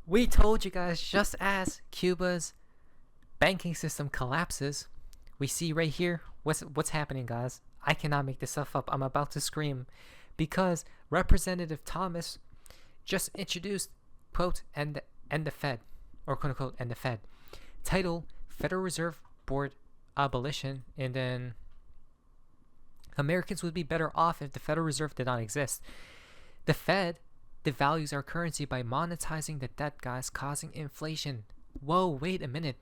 We told you guys, just as Cuba's banking system collapses, we see right here what's happening, guys. I cannot make this stuff up. I'm about to scream because Representative Thomas just introduced, quote, end the Fed, or quote unquote, end the Fed, title Federal Reserve Board abolition, and then Americans would be better off if the Federal Reserve did not exist. The Fed devalues our currency by monetizing the debt, guys, causing inflation. Whoa, wait a minute.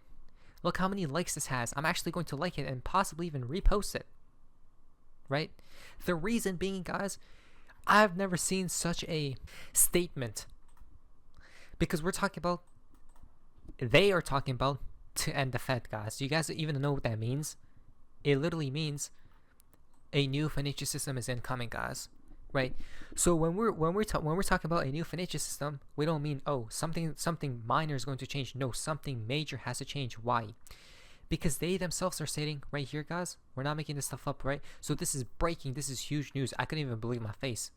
Look how many likes this has. I'm actually going to like it and possibly even repost it. Right? The reason being, guys, I've never seen such a statement. Because they are talking about to end the Fed, guys. Do you guys even know what that means? It literally means a new financial system is incoming, guys. Right? So when we're talking about a new financial system, we don't mean, oh, something minor is going to change. No, something major has to change. Why? Because they themselves are stating right here, guys, we're not making this stuff up, right? So this is breaking. This is huge news. I couldn't even believe my face.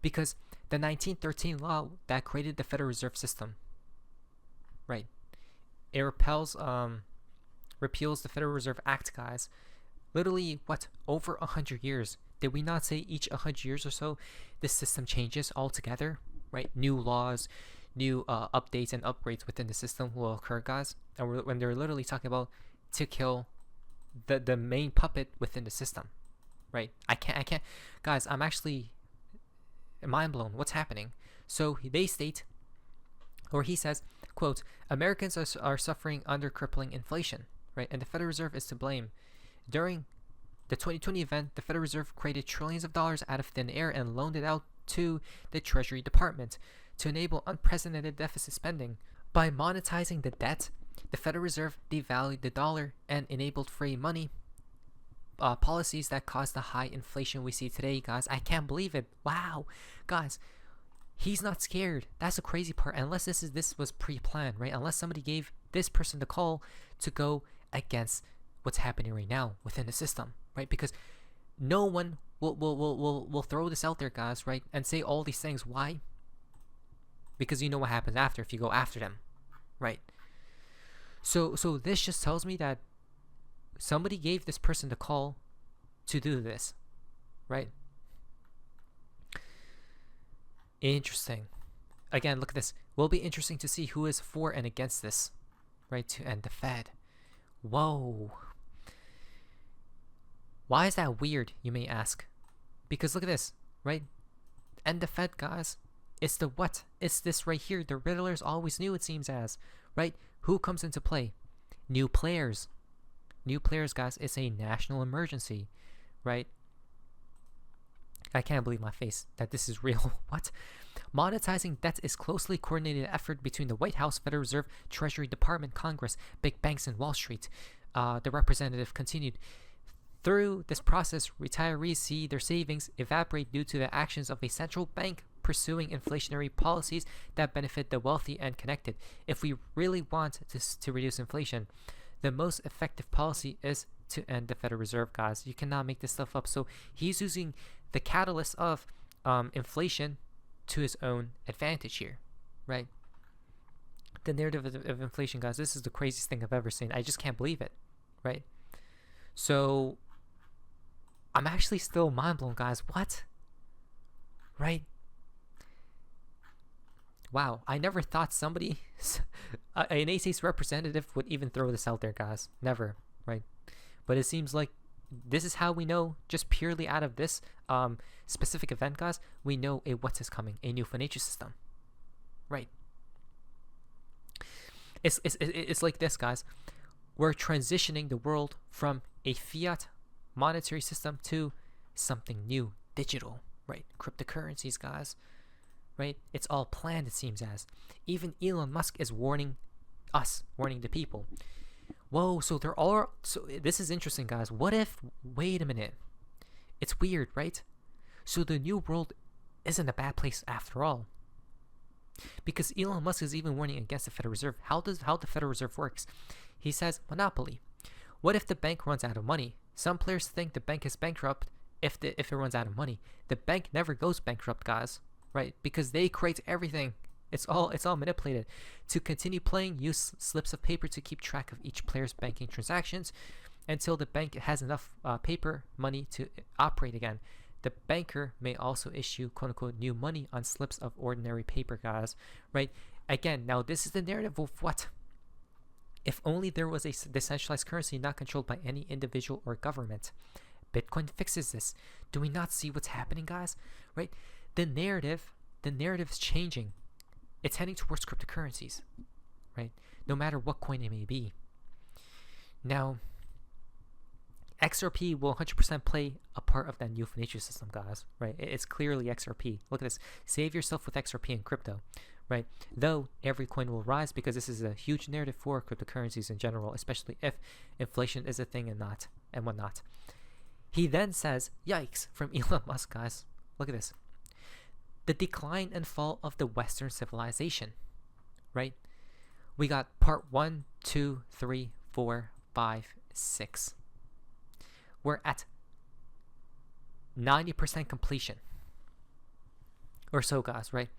Because the 1913 law that created the Federal Reserve System, right? It repeals the Federal Reserve Act, guys. Literally, over 100 years. Did we not say each 100 years or so, this system changes altogether, right? New laws, new updates and upgrades within the system will occur, guys. And when they're literally talking about to kill the main puppet within the system, right? I can't, guys. I'm actually mind blown. What's happening? So they state, or he says, quote, Americans are suffering under crippling inflation, right? And the Federal Reserve is to blame. During the 2020 event, the Federal Reserve created trillions of dollars out of thin air and loaned it out to the Treasury Department to enable unprecedented deficit spending. By monetizing the debt, the Federal Reserve devalued the dollar and enabled free money policies that caused the high inflation we see today, guys. I can't believe it. Wow. Guys, he's not scared. That's the crazy part. Unless this was pre-planned, right? Unless somebody gave this person the call to go against what's happening right now within the system, right? Because no one will throw this out there, guys, right? And say all these things. Why? Because you know what happens after if you go after them, right? So this just tells me that somebody gave this person the call to do this, right? Interesting. Again, look at this. Will be interesting to see who is for and against this, right? To end the Fed. Whoa. Why is that weird, you may ask? Because look at this, right? End the Fed, guys. It's the what? It's this right here. The Riddlers always knew, it seems as, right? Who comes into play? New players. New players, guys. It's a national emergency, right? I can't believe my face that this is real. What? Monetizing debt is closely coordinated effort between the White House, Federal Reserve, Treasury Department, Congress, big banks, and Wall Street. The representative continued. Through this process, retirees see their savings evaporate due to the actions of a central bank pursuing inflationary policies that benefit the wealthy and connected. If we really want to reduce inflation, the most effective policy is to end the Federal Reserve, guys. You cannot make this stuff up. So he's using the catalyst of inflation to his own advantage here, right? The narrative of inflation, guys, this is the craziest thing I've ever seen. I just can't believe it, right? So I'm actually still mind blown, guys. What? Right? Wow, I never thought somebody, an AC's representative would even throw this out there, guys. Never, right? But it seems like this is how we know, just purely out of this specific event, guys, we know what is coming, a new financial system, right? It's like this, guys. We're transitioning the world from a fiat monetary system to something new, digital, right? Cryptocurrencies, guys, right? It's all planned, it seems as. Even Elon Musk is warning us, warning the people. Whoa, so this is interesting, guys. What if, wait a minute, it's weird, right? So the new world isn't a bad place after all. Because Elon Musk is even warning against the Federal Reserve. How the Federal Reserve works? He says, monopoly. What if the bank runs out of money? Some players think the bank is bankrupt if it runs out of money. The bank never goes bankrupt, guys, right? Because they create everything. It's all manipulated. To continue playing, use slips of paper to keep track of each player's banking transactions until the bank has enough paper money to operate again. The banker may also issue quote unquote new money on slips of ordinary paper, guys. Right? Again, now this is the narrative of what? If only there was a decentralized currency not controlled by any individual or government. Bitcoin fixes this. Do we not see what's happening, guys? Right? The narrative is changing. It's heading towards cryptocurrencies, right? No matter what coin it may be. Now, XRP will 100% play a part of that new financial system, guys, right? It's clearly XRP. Look at this. Save yourself with XRP in crypto, right? Though every coin will rise because this is a huge narrative for cryptocurrencies in general, especially if inflation is a thing and whatnot. He then says, yikes, from Elon Musk, guys. Look at this. The decline and fall of the Western civilization, right? We got part 1, 2, 3, 4, 5, 6. We're at 90% completion or so, guys, right?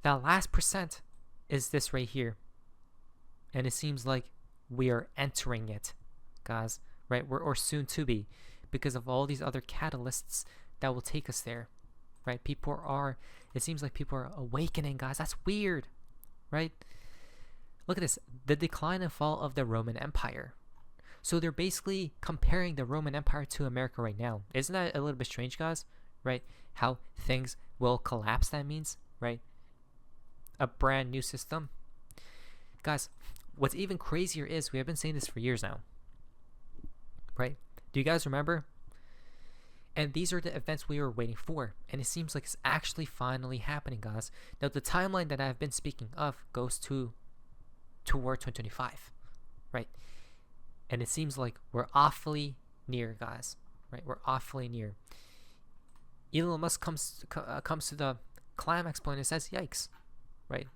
That last percent is this right here. And it seems like we are entering it, guys, right? Or soon to be, because of all these other catalysts that will take us there, right? It seems like people are awakening, guys. That's weird, right? Look at this. The decline and fall of the Roman Empire. So they're basically comparing the Roman Empire to America right now. Isn't that a little bit strange, guys? Right? How things will collapse, that means, right? A brand new system. Guys, what's even crazier is we have been saying this for years now, right? Do you guys remember? And these are the events we were waiting for. And it seems like it's actually finally happening, guys. Now, the timeline that I've been speaking of goes toward 2025, right? And it seems like we're awfully near, guys, right? We're awfully near. Elon Musk comes to the climax point and says, yikes, right?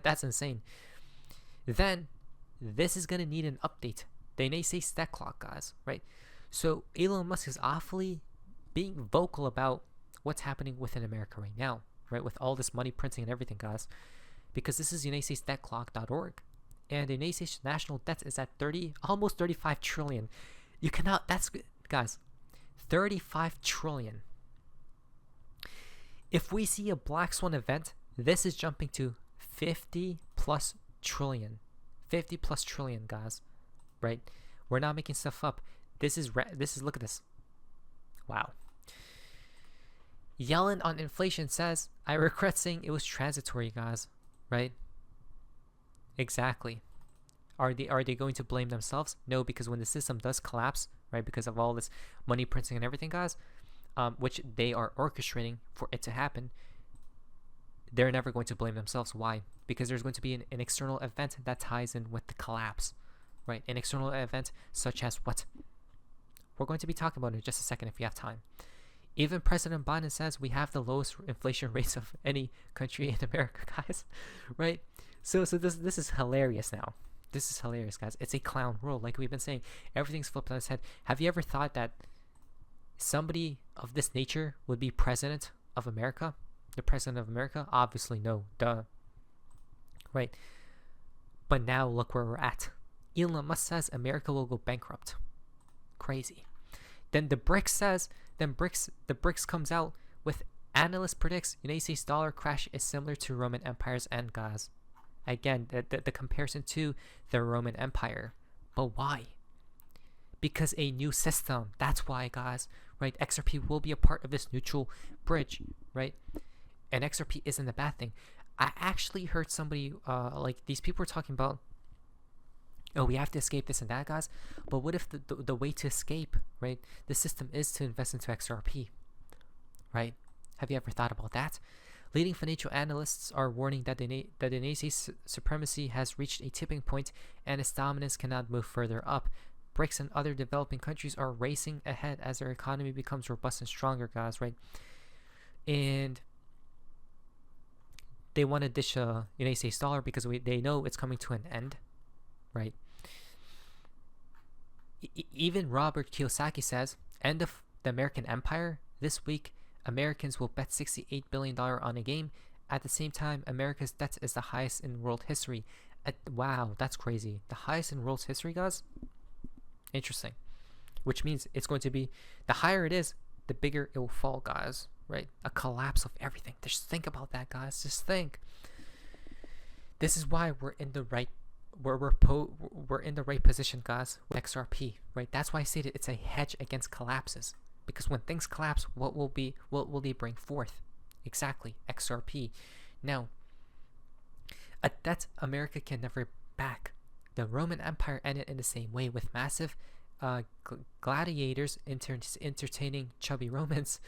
That's insane. Then, this is going to need an update. They may say stat clock, guys, right? So, Elon Musk is awfully being vocal about what's happening within America right now, right? With all this money printing and everything, guys. Because this is UnitedStatesDebtClock.org. And the United States national debt is at almost 35 trillion. You cannot, that's, guys, 35 trillion. If we see a black swan event, this is jumping to 50 plus trillion. 50 plus trillion, guys, right? We're not making stuff up. This is, look at this. Wow. Yellen on inflation says, I regret saying it was transitory, guys, right? Exactly. Are they going to blame themselves? No, because when the system does collapse, right, because of all this money printing and everything, guys, which they are orchestrating for it to happen, they're never going to blame themselves. Why? Because there's going to be an external event that ties in with the collapse, right? An external event such as what? We're going to be talking about it in just a second if we have time. Even President Biden says we have the lowest inflation rates of any country in America, guys, right? So this is hilarious now. This is hilarious, guys. It's a clown world, like we've been saying. Everything's flipped on its head. Have you ever thought that somebody of this nature would be president of America? The president of America? Obviously, no. Duh. Right? But now look where we're at. Elon Musk says America will go bankrupt. Crazy. Then the BRICS comes out with analyst predicts United States dollar crash is similar to Roman Empire's end, guys. Again, the comparison to the Roman Empire. But why? Because a new system. That's why, guys. Right? XRP will be a part of this neutral bridge. Right? And XRP isn't a bad thing. I actually heard somebody, like these people were talking about, oh, we have to escape this and that, guys. But what if the way to escape, right, the system is to invest into XRP, right? Have you ever thought about that? Leading financial analysts are warning that the United States supremacy has reached a tipping point and its dominance cannot move further up. BRICS and other developing countries are racing ahead as their economy becomes robust and stronger, guys, right? And they want to dish a United States dollar because they know it's coming to an end, right? Even Robert Kiyosaki says, end of the American Empire. This week, Americans will bet $68 billion on a game at the same time, America's debt is the highest in world history. Wow, that's crazy. The highest in world history, guys? Interesting. Which means it's going to be, the higher it is, the bigger it will fall, guys. Right? A collapse of everything. Just think about that, guys. Just think. This is why we're in the right we're in the right position, guys, with XRP, right? That's why I say that it's a hedge against collapses. Because when things collapse, what will they bring forth? Exactly, XRP. Now, a debt America can never back. The Roman Empire ended in the same way, with massive gladiators entertaining chubby Romans.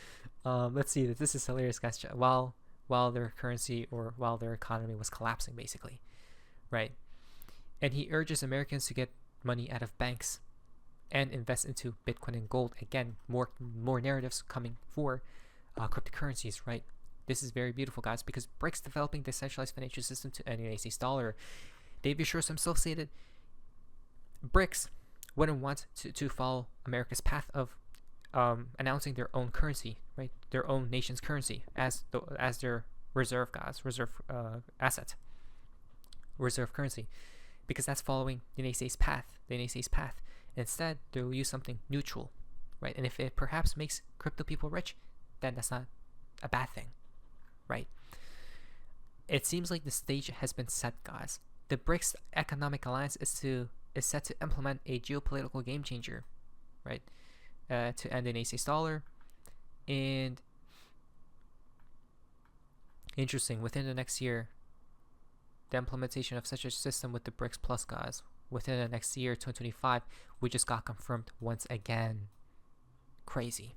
Let's see, this is hilarious, guys. While their currency or while their economy was collapsing, basically, right? And he urges Americans to get money out of banks and invest into Bitcoin and gold. Again, more narratives coming for cryptocurrencies, right? This is very beautiful, guys, because BRICS developing decentralized financial system to end United States dollar. David Shores himself stated BRICS wouldn't want to follow America's path of announcing their own currency, right? Their own nation's currency as their reserve, guys, asset, reserve currency, because that's following the United States path. Instead, they will use something neutral, right? And if it perhaps makes crypto people rich, then that's not a bad thing, right? It seems like the stage has been set, guys. The BRICS economic alliance is set to implement a geopolitical game changer, right? To end the United States dollar. And interesting, within the next year, the implementation of such a system with the BRICS Plus, guys, within the next year, 2025, we just got confirmed once again. Crazy.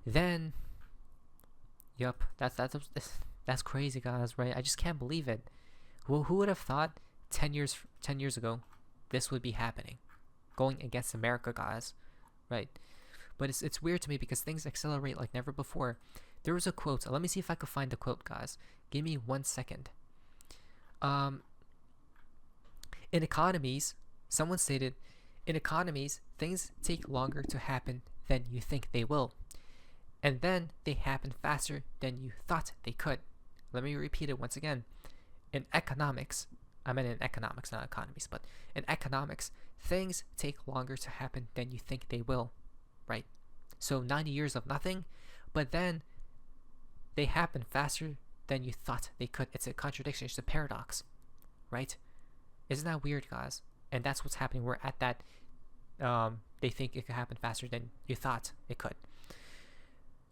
Then, yup, that's crazy, guys, right? I just can't believe it. Who would have thought 10 years ago this would be happening, going against America, guys, right? But it's weird to me because things accelerate like never before. There was a quote. Let me see if I could find the quote, guys. Give me 1 second. In economies, someone stated, in economies, things take longer to happen than you think they will. And then they happen faster than you thought they could. Let me repeat it once again. In economics, I meant in economics, not economies, but in economics, things take longer to happen than you think they will, right? So 90 years of nothing, but then they happen faster than you thought they could. It's a contradiction. It's a paradox, right? Isn't that weird, guys? And that's what's happening. We're at that. They think it could happen faster than you thought it could.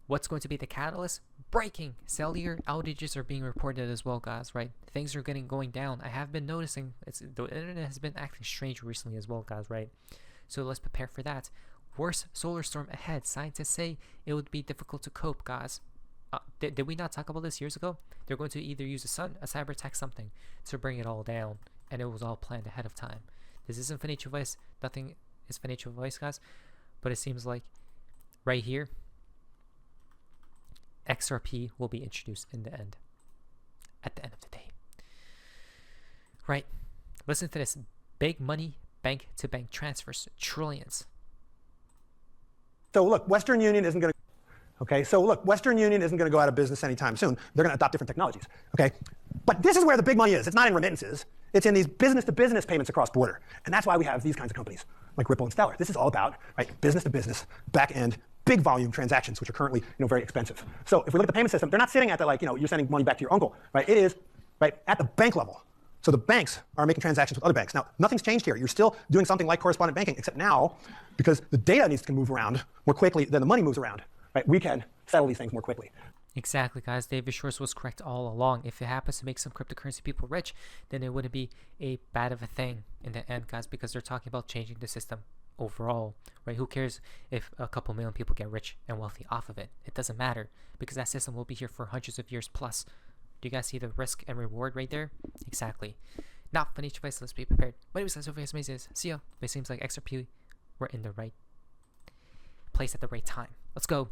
What's going to be the catalyst? Breaking cellular outages are being reported as well, guys, right? Things are going down. I have been noticing the internet has been acting strange recently as well, guys, right? So let's prepare for that. Worst solar storm ahead. Scientists say it would be difficult to cope, guys. Did we not talk about this years ago? They're going to either use the sun, a cyber attack, something to bring it all down, and it was all planned ahead of time. This isn't financial advice. Nothing is financial advice, guys. But it seems like right here, XRP will be introduced in the end. At the end of the day. Right? Listen to this. Big money, bank-to-bank transfers. Trillions. So look, Western Union isn't going to... Okay, so look, Western Union isn't going to go out of business anytime soon. They're going to adopt different technologies. Okay? But this is where the big money is. It's not in remittances. It's in these business-to-business payments across border. And that's why we have these kinds of companies like Ripple and Stellar. This is all about, right, business-to-business, back-end, big volume transactions, which are currently, very expensive. So if we look at the payment system, they're not sitting at the, you're sending money back to your uncle, right? It is, right, at the bank level. So the banks are making transactions with other banks. Now, nothing's changed here. You're still doing something like correspondent banking, except now, because the data needs to move around more quickly than the money moves around, right? We can settle these things more quickly. Exactly, guys. David Shores was correct all along. If it happens to make some cryptocurrency people rich, then it wouldn't be a bad of a thing in the end, guys, because they're talking about changing the system overall, right? Who cares if a couple million people get rich and wealthy off of it? It doesn't matter, because that system will be here for hundreds of years plus. Do you guys see the risk and reward right there? Exactly. Not financial advice. Let's be prepared. My name is Amazing. See ya. It seems like XRP, we're in the right place at the right time. Let's go.